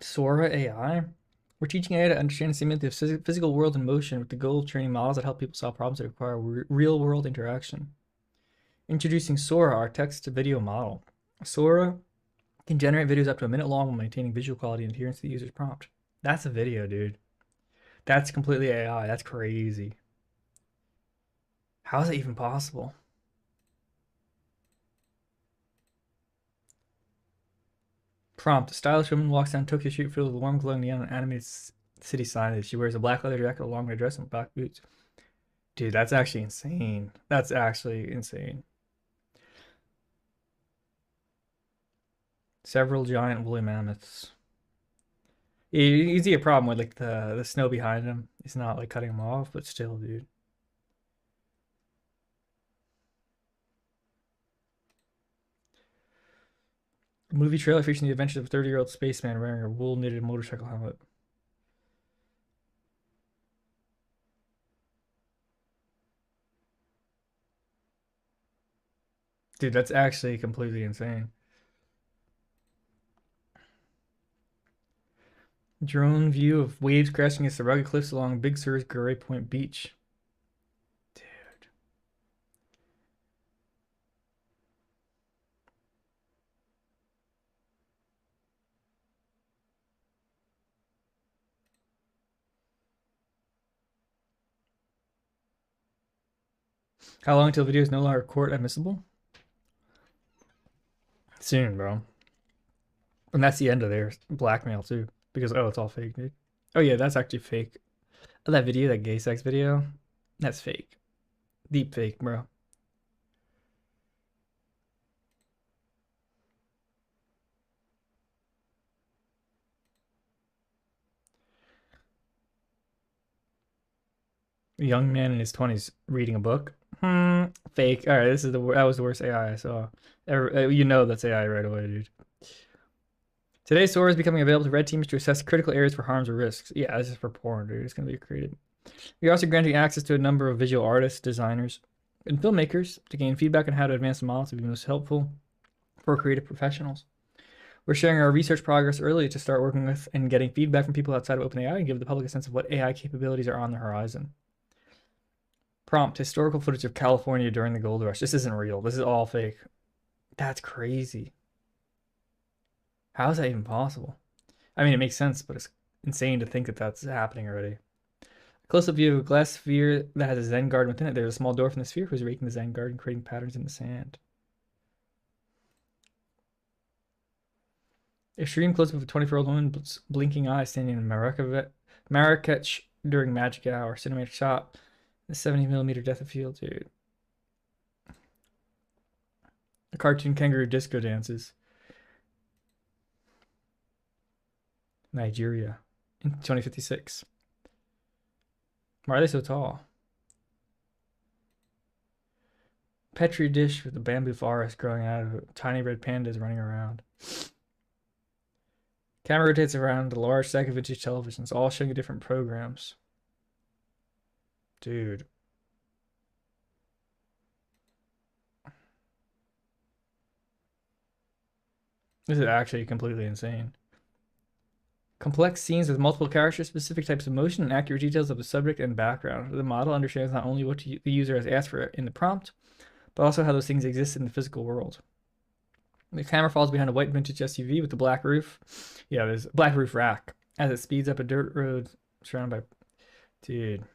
Sora AI. We're teaching AI to understand and simulate the physical world in motion with the goal of training models that help people solve problems that require real-world interaction. Introducing Sora, our text-to-video model. Sora can generate videos up to a minute long while maintaining visual quality and adherence to the user's prompt. That's a video, dude. That's completely AI. That's crazy. How is that even possible? Prompt. A stylish woman walks down Tokyo Street filled with warm glowing neon and animated city signage. She wears a black leather jacket, a long red dress, and black boots. Dude, that's actually insane. That's actually insane. Several giant woolly mammoths. You see a problem with like the snow behind him. It's not like cutting him off, but still, dude. A movie trailer featuring the adventures of a 30-year-old spaceman wearing a wool knitted motorcycle helmet. Dude, that's actually completely insane. Drone view of waves crashing against the rugged cliffs along Big Sur's Gray Point Beach. Dude. How long until video is no longer court admissible? Soon, bro. And that's the end of their blackmail too. Because oh, it's all fake, dude. Oh yeah, that's actually fake. That video, that gay sex video, that's fake. Deep fake, bro. A young man in his 20s reading a book. Fake. All right, that was the worst AI I saw. You know that's AI right away, dude. Today's Sora is becoming available to red teams to assess critical areas for harms or risks. Yeah, this is for porn, dude. It's gonna be created. We're also granting access to a number of visual artists, designers, and filmmakers to gain feedback on how to advance the model to be most helpful for creative professionals. We're sharing our research progress early to start working with and getting feedback from people outside of OpenAI and give the public a sense of what AI capabilities are on the horizon. Prompt, historical footage of California during the gold rush. This isn't real. This is all fake. That's crazy. How is that even possible? I mean, it makes sense, but it's insane to think that that's happening already. A close-up view of a glass sphere that has a Zen garden within it. There's a small door from the sphere who's raking the Zen garden, creating patterns in the sand. Extreme close-up of a 24-year-old woman blinking eyes standing in Marrakech during magic hour. Cinematic shot. The 70mm depth of field, dude. A cartoon kangaroo disco dances. Nigeria in 2056. Why are they so tall? Petri dish with a bamboo forest growing out of it. Tiny red pandas running around. Camera rotates around a large stack of vintage televisions, all showing different programs. Dude. This is actually completely insane. Complex scenes with multiple characters, specific types of motion, and accurate details of the subject and background. The model understands not only what the user has asked for in the prompt, but also how those things exist in the physical world. The camera falls behind a white vintage SUV with a black roof. Yeah, there's a black roof rack as it speeds up a dirt road surrounded by... Dude.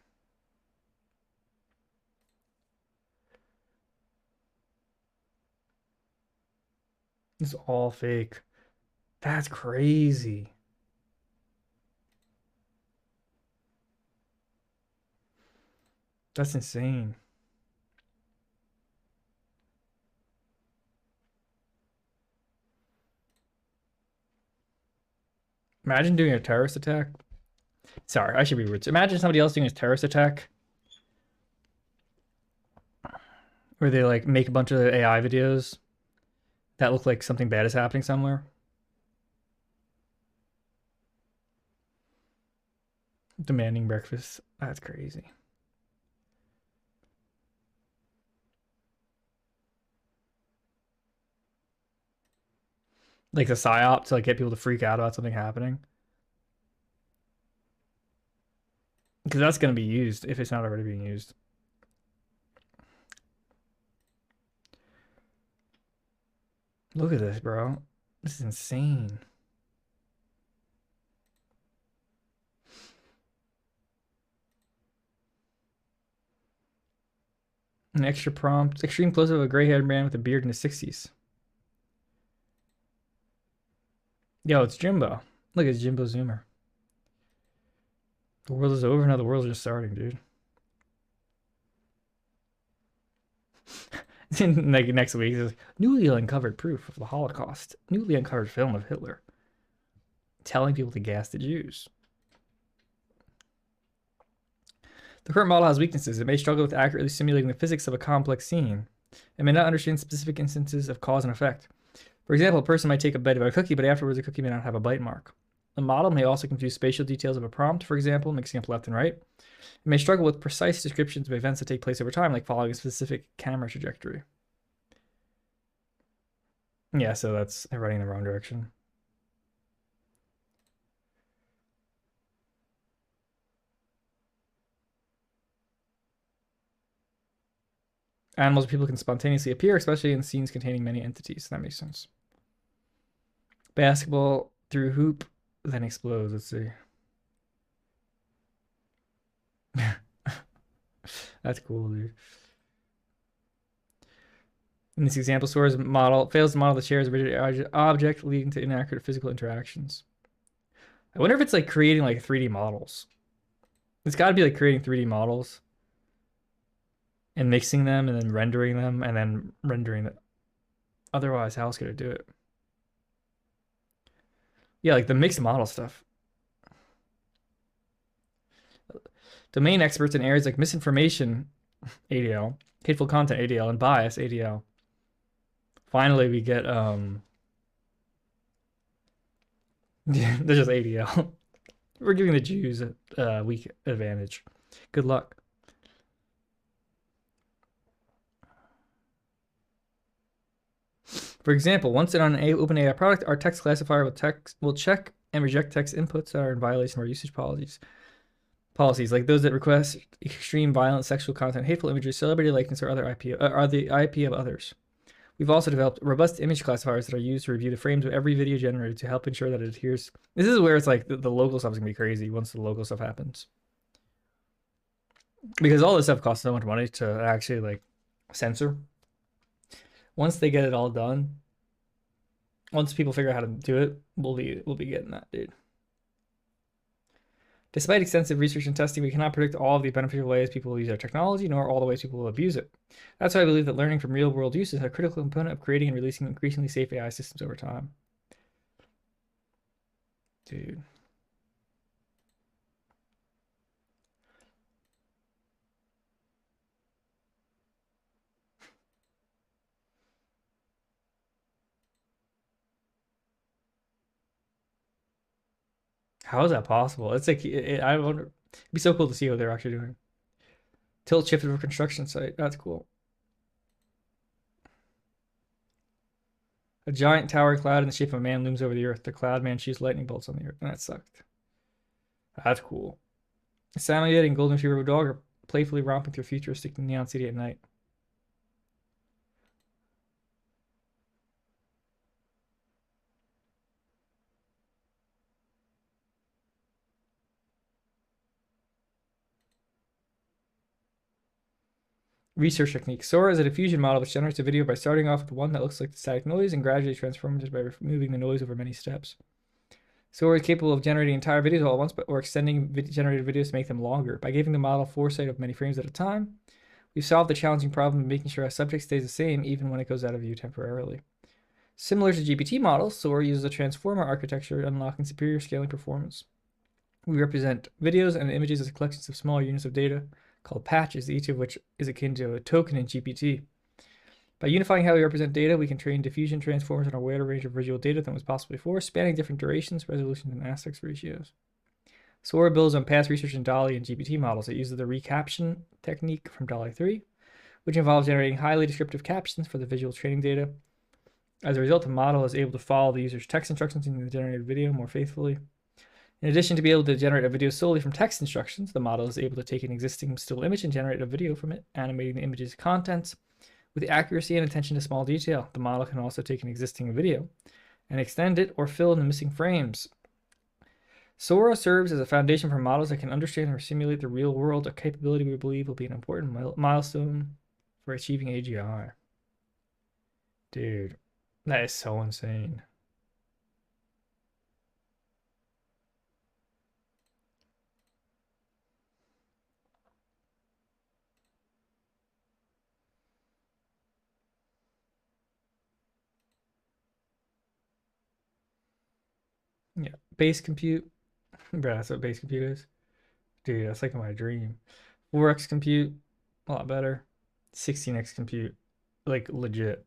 This is all fake. That's crazy. That's insane. Imagine doing a terrorist attack. Sorry, I should be rude. Imagine somebody else doing a terrorist attack where they like make a bunch of AI videos that look like something bad is happening somewhere. Demanding breakfast. That's crazy. Like the psyop to like get people to freak out about something happening. Because that's going to be used if it's not already being used. Look at this, bro. This is insane. An extra prompt. Extreme close-up of a gray-haired man with a beard in his 60s. Yo, it's Jimbo. Look, it's Jimbo Zoomer. The world is over now. The world's just starting, dude. Like next week, it's newly uncovered proof of the Holocaust. Newly uncovered film of Hitler. Telling people to gas the Jews. The current model has weaknesses. It may struggle with accurately simulating the physics of a complex scene. It may not understand specific instances of cause and effect. For example, a person might take a bite of a cookie, but afterwards the cookie may not have a bite mark. The model may also confuse spatial details of a prompt, for example, mixing up left and right. It may struggle with precise descriptions of events that take place over time, like following a specific camera trajectory. Yeah, so they're running in the wrong direction. Animals or people can spontaneously appear, especially in scenes containing many entities. That makes sense. Basketball through hoop, then explodes. Let's see. That's cool, dude. In this example, Sora's model fails to model the chair as a rigid object, leading to inaccurate physical interactions. I wonder if it's like creating like 3D models. It's got to be like creating 3D models and mixing them and then rendering them and then rendering it. Otherwise, how else could it do it? Yeah, like the mixed model stuff. Domain experts in areas like misinformation, ADL, hateful content, ADL, and bias, ADL. Finally, we get they're just ADL. We're giving the Jews a weak advantage. Good luck. For example, once on an OpenAI product, our text classifier will check and reject text inputs that are in violation of our usage policies. Policies like those that request extreme violent sexual content, hateful imagery, celebrity likeness, or other IP are the IP of others. We've also developed robust image classifiers that are used to review the frames of every video generated to help ensure that it adheres. This is where it's like the local stuff is gonna be crazy once the local stuff happens, because all this stuff costs so much money to actually like censor. Once they get it all done, once people figure out how to do it, we'll be getting that, dude. Despite extensive research and testing, we cannot predict all of the beneficial ways people will use our technology, nor all the ways people will abuse it. That's why I believe that learning from real-world use is a critical component of creating and releasing increasingly safe AI systems over time. Dude. How is that possible? It's like, I wonder, it'd be so cool to see what they're actually doing. Tilt shifted for construction site. That's cool. A giant towering cloud in the shape of a man looms over the earth. The cloud man shoots lightning bolts on the earth. That sucked. That's cool. Samuel and Golden Retriever dog are playfully romping through futuristic neon city at night. Research technique. Sora is a diffusion model which generates a video by starting off with one that looks like the static noise and gradually transforms it by removing the noise over many steps. Sora is capable of generating entire videos all at once, or extending generated videos to make them longer. By giving the model foresight of many frames at a time, we've solved the challenging problem of making sure a subject stays the same even when it goes out of view temporarily. Similar to GPT models, Sora uses a transformer architecture, unlocking superior scaling performance. We represent videos and images as collections of smaller units of data called patches, each of which is akin to a token in GPT. By unifying how we represent data, we can train diffusion transformers on a wider range of visual data than was possible before, spanning different durations, resolutions, and aspect ratios. Sora builds on past research in DALL-E and GPT models. It uses the recaption technique from DALL-E 3, which involves generating highly descriptive captions for the visual training data. As a result, the model is able to follow the user's text instructions in the generated video more faithfully. In addition to be able to generate a video solely from text instructions, the model is able to take an existing still image and generate a video from it, animating the image's contents with accuracy and attention to small detail. The model can also take an existing video and extend it or fill in the missing frames. Sora serves as a foundation for models that can understand or simulate the real world, a capability we believe will be an important milestone for achieving AGI. Dude, that is so insane. Yeah, base compute. Bro, that's what base compute is. Dude, that's like my dream. 4x compute, a lot better. 16x compute, like legit.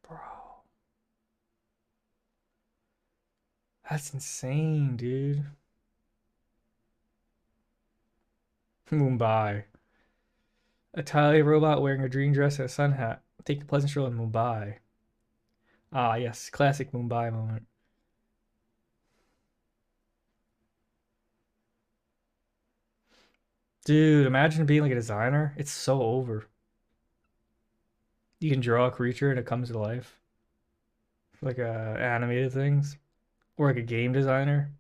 Bro, that's insane, dude. Mumbai. A Thai robot wearing a dream dress and a sun hat. Take a pleasant stroll in Mumbai. Ah, yes, classic Mumbai moment. Dude, imagine being like a designer. It's so over. You can draw a creature and it comes to life. Like animated things. Or like a game designer.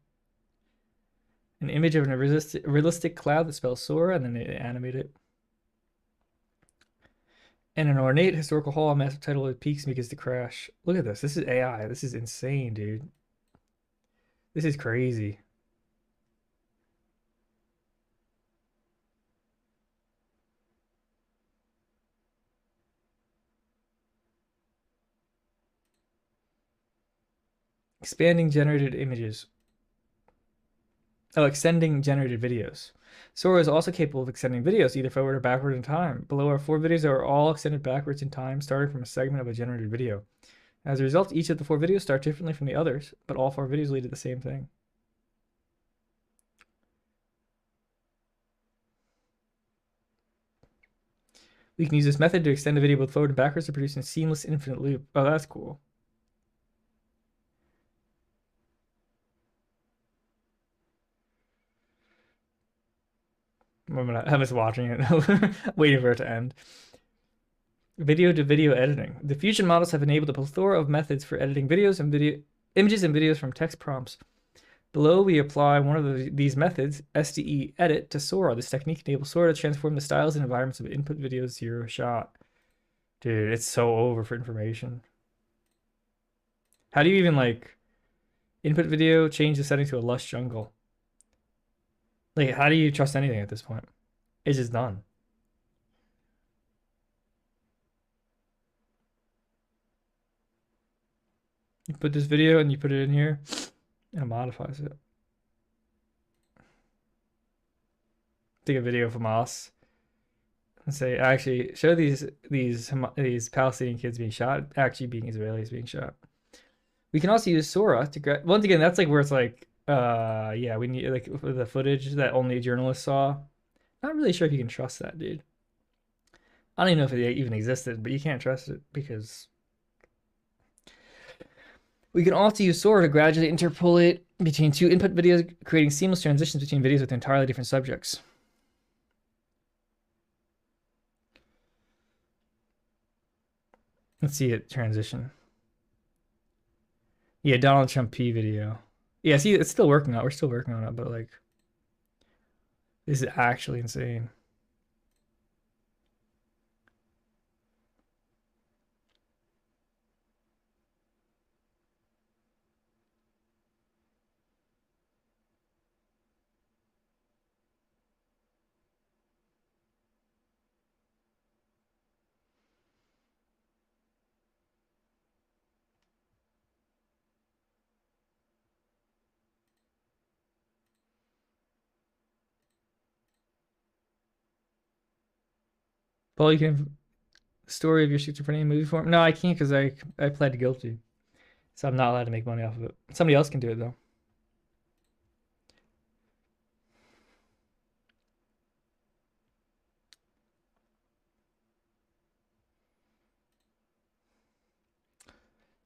An image of a realistic cloud that spells Sora, and then they animate it. And an ornate historical hall, a massive title that peaks because to crash. Look at this. This is AI. This is insane, dude. This is crazy. Expanding generated images. Oh, extending generated videos. Sora is also capable of extending videos either forward or backward in time. Below are 4 videos that are all extended backwards in time, starting from a segment of a generated video. As a result, each of the 4 videos start differently from the others, but all 4 videos lead to the same thing. We can use this method to extend a video both forward and backwards to produce a seamless infinite loop. Oh, that's cool. I'm just watching it, waiting for it to end. Video to video editing. The Fusion models have enabled a plethora of methods for editing videos and images and videos from text prompts. Below, we apply one of these methods, SDE edit, to Sora. This technique enables Sora to transform the styles and environments of input videos 0 shot. Dude, it's so over for information. How do you even like input video, change the setting to a lush jungle? Like, how do you trust anything at this point? It's just done. You put this video and you put it in here, and it modifies it. Take a video from us and say, actually, show these Palestinian kids being shot, actually being Israelis being shot. We can also use Sora to once again, that's like where it's like, yeah, we need like the footage that only journalists saw. Not really sure if you can trust that, dude. I don't even know if it even existed, but you can't trust it because we can also use Sora to gradually interpolate between 2 input videos, creating seamless transitions between videos with entirely different subjects. Let's see it transition. Yeah, Donald Trump P video. Yeah, see, it's still working on it. We're still working on it, but like, this is actually insane. Paul, you can story of your schizophrenia in movie form. No, I can't because I pled guilty, so I'm not allowed to make money off of it. Somebody else can do it though.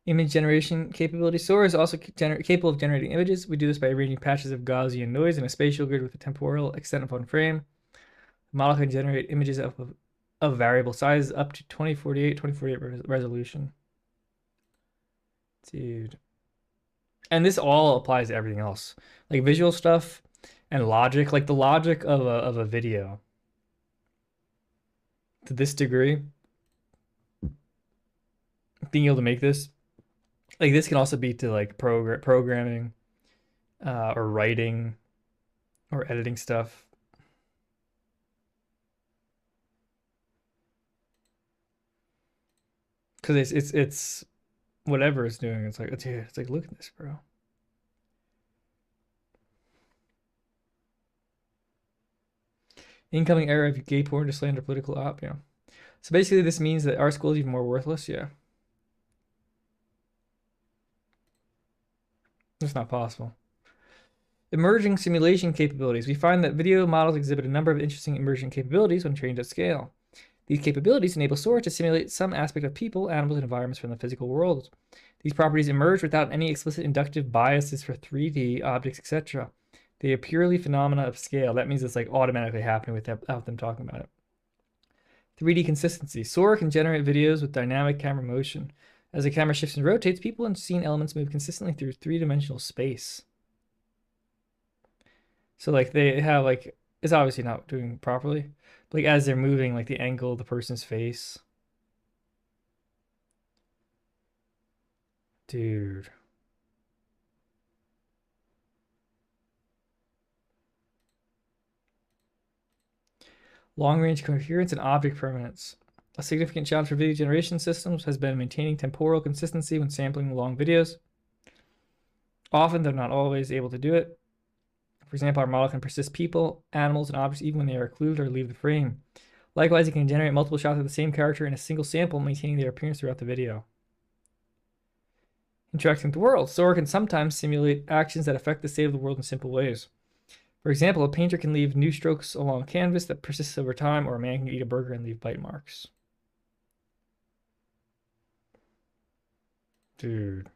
Image generation capability. Sora is also capable of generating images. We do this by arranging patches of Gaussian noise in a spatial grid with a temporal extent of one frame. The model can generate images of variable sizes up to 2048 resolution. Dude. And this all applies to everything else. Like visual stuff and logic, like the logic of a video. To this degree, being able to make this, like this can also be to like programming or writing or editing stuff. Because it's whatever it's doing. It's like, dude, it's like, look at this, bro. Incoming era of gay porn to slander political op. Yeah. So basically, this means that our school is even more worthless. Yeah. It's not possible. Emerging simulation capabilities. We find that video models exhibit a number of interesting emerging capabilities when trained at scale. These capabilities enable Sora to simulate some aspect of people, animals, and environments from the physical world. These properties emerge without any explicit inductive biases for 3D objects, etc. They are purely phenomena of scale. That means it's like automatically happening without them talking about it. 3D consistency. Sora can generate videos with dynamic camera motion. As the camera shifts and rotates, people and scene elements move consistently through three-dimensional space. So like they have like, it's obviously not doing properly. But like as they're moving, like the angle of the person's face. Dude. Long-range coherence and object permanence. A significant challenge for video generation systems has been maintaining temporal consistency when sampling long videos. Often, they're not always able to do it. For example, our model can persist people, animals, and objects even when they are occluded or leave the frame. Likewise, it can generate multiple shots of the same character in a single sample, maintaining their appearance throughout the video. Interacting with the world. Sora can sometimes simulate actions that affect the state of the world in simple ways. For example, a painter can leave new strokes along canvas that persists over time, or a man can eat a burger and leave bite marks. Dude.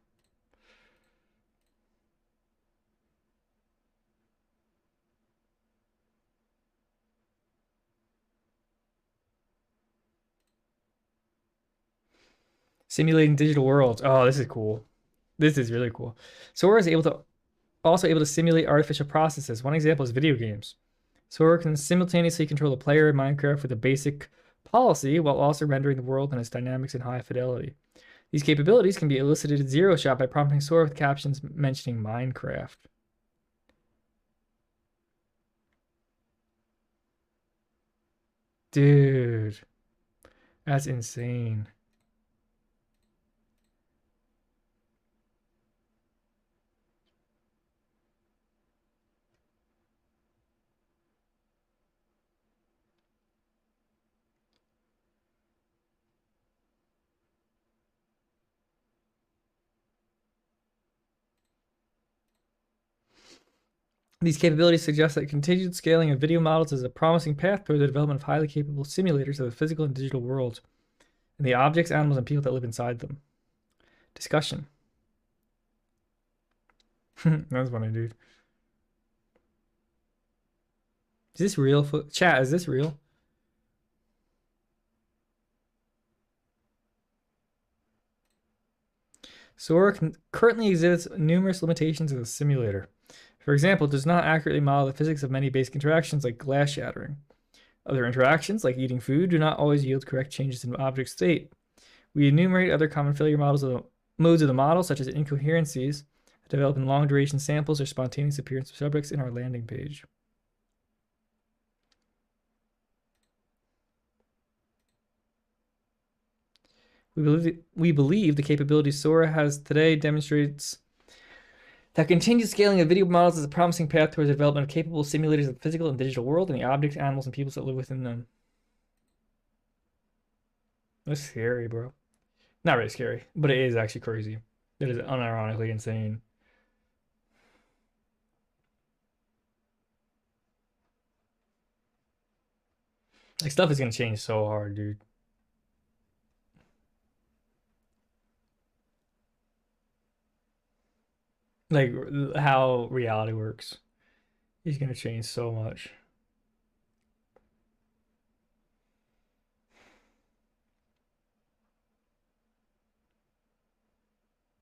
Simulating digital worlds. Oh, this is cool. This is really cool. Sora is also able to simulate artificial processes. One example is video games. Sora can simultaneously control a player in Minecraft with a basic policy while also rendering the world and its dynamics in high fidelity. These capabilities can be elicited at zero shot by prompting Sora with captions mentioning Minecraft. Dude, that's insane. These capabilities suggest that continued scaling of video models is a promising path toward the development of highly capable simulators of the physical and digital world, and the objects, animals, and people that live inside them. Discussion. That's funny, dude. Is this real? Chat, is this real? Sora currently exhibits numerous limitations as a simulator. For example, it does not accurately model the physics of many basic interactions like glass shattering. Other interactions, like eating food, do not always yield correct changes in object state. We enumerate other common failure modes of the model, such as incoherencies, that develop in long duration samples or spontaneous appearance of subjects in our landing page. We believe the capabilities Sora has today demonstrates that continued scaling of video models is a promising path towards the development of capable simulators of the physical and digital world and the objects, animals, and peoples that live within them. That's scary, bro. Not really scary, but it is actually crazy. It is unironically insane. Like, stuff is gonna change so hard, dude. like how reality works. He's gonna change so much.